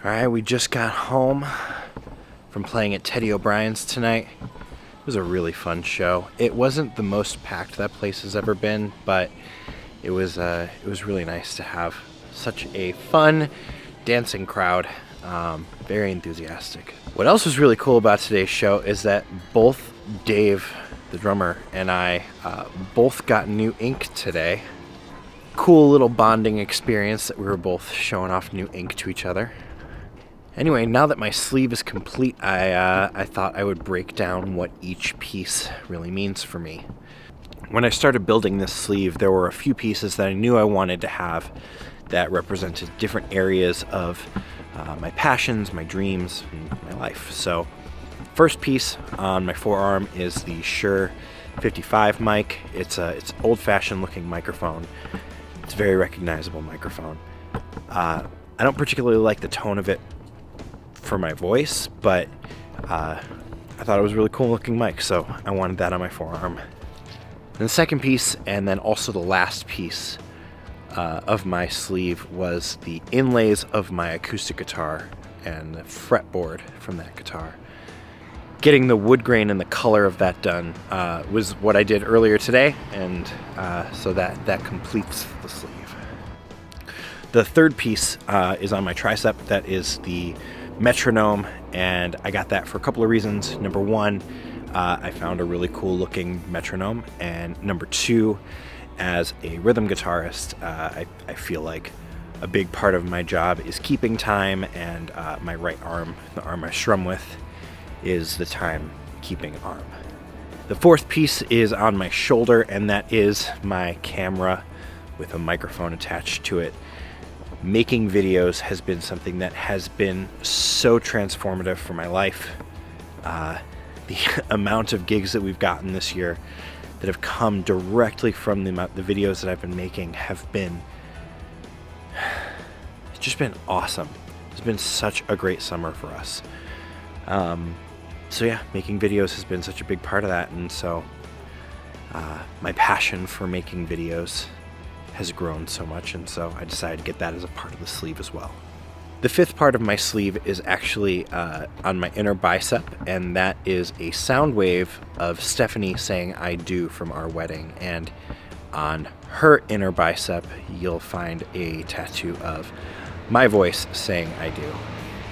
Alright, we just got home from playing at Teddy O'Brien's tonight. It was a really fun show. It wasn't the most packed that place has ever been, but it was really nice to have such a fun dancing crowd. Very enthusiastic. What else was really cool about today's show is that both Dave, the drummer, and I both got new ink today. Cool little bonding experience that we were both showing off new ink to each other. Anyway, now that my sleeve is complete, I thought I would break down what each piece really means for me. When I started building this sleeve, there were a few pieces that I knew I wanted to have that represented different areas of my passions, my dreams, and my life. So, first piece on my forearm is the Shure 55 mic. It's old-fashioned looking microphone. It's a very recognizable microphone. I don't particularly like the tone of it for my voice, but I thought it was a really cool looking mic, so I wanted that on my forearm. And the second piece, and then also the last piece of my sleeve, was the inlays of my acoustic guitar and the fretboard from that guitar. Getting the wood grain and the color of that done was what I did earlier today, and so that completes the sleeve. The third piece is on my tricep. That is the metronome, and I got that for a couple of reasons. Number one, I found a really cool looking metronome, and number two, as a rhythm guitarist, I feel like a big part of my job is keeping time, and my right arm, the arm I strum with, is the time keeping arm. The fourth piece is on my shoulder, and that is my camera with a microphone attached to it. Making videos has been something that has been so transformative for my life. The amount of gigs that we've gotten this year that have come directly from the videos that I've been making have been, it's just been awesome. It's been such a great summer for us. So yeah, making videos has been such a big part of that, and so my passion for making videos has grown so much, and so I decided to get that as a part of the sleeve as well. The fifth part of my sleeve is actually on my inner bicep, and that is a sound wave of Stephanie saying "I do" from our wedding, and on her inner bicep you'll find a tattoo of my voice saying "I do."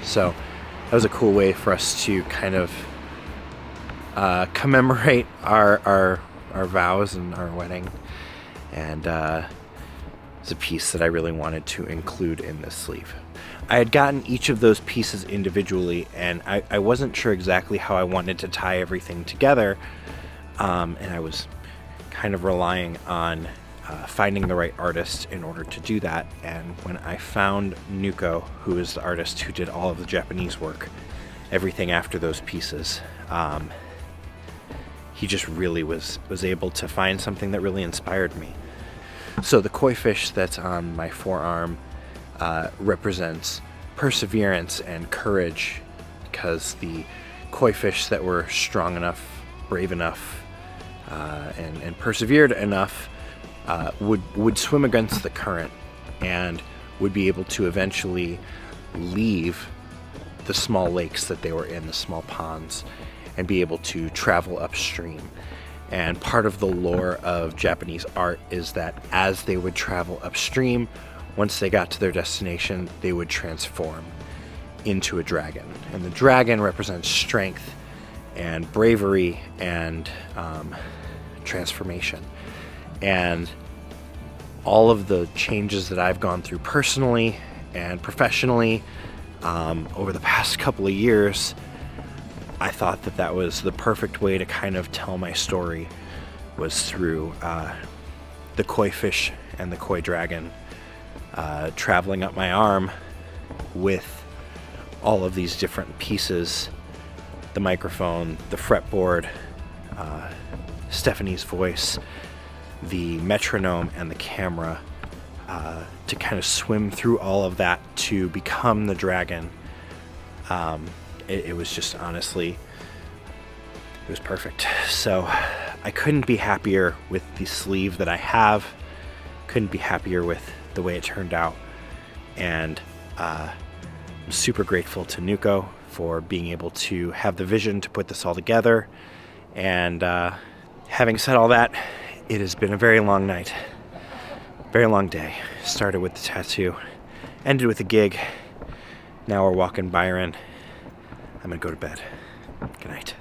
So that was a cool way for us to kind of commemorate our vows and our wedding, and it's a piece that I really wanted to include in this sleeve. I had gotten each of those pieces individually, and I wasn't sure exactly how I wanted to tie everything together, and I was kind of relying on finding the right artist in order to do that. And when I found Nuko, who is the artist who did all of the Japanese work, everything after those pieces, he just really was able to find something that really inspired me. So the koi fish that's on my forearm represents perseverance and courage, because the koi fish that were strong enough, brave enough, and persevered enough would swim against the current and would be able to eventually leave the small lakes that they were in, the small ponds, and be able to travel upstream. And part of the lore of Japanese art is that as they would travel upstream, once they got to their destination, they would transform into a dragon. And the dragon represents strength and bravery and transformation. And all of the changes that I've gone through personally and professionally over the past couple of years, I thought that was the perfect way to kind of tell my story, was through the koi fish and the koi dragon traveling up my arm with all of these different pieces: the microphone, the fretboard, Stephanie's voice, the metronome, and the camera, to kind of swim through all of that to become the dragon. It was just, honestly, it was perfect. So I couldn't be happier with the sleeve that I have, couldn't be happier with the way it turned out, and I'm super grateful to Nuko for being able to have the vision to put this all together. And having said all that, it has been a very long night, very long day. Started with the tattoo, ended with a gig. Now we're walking Byron. I'm gonna go to bed. Good night.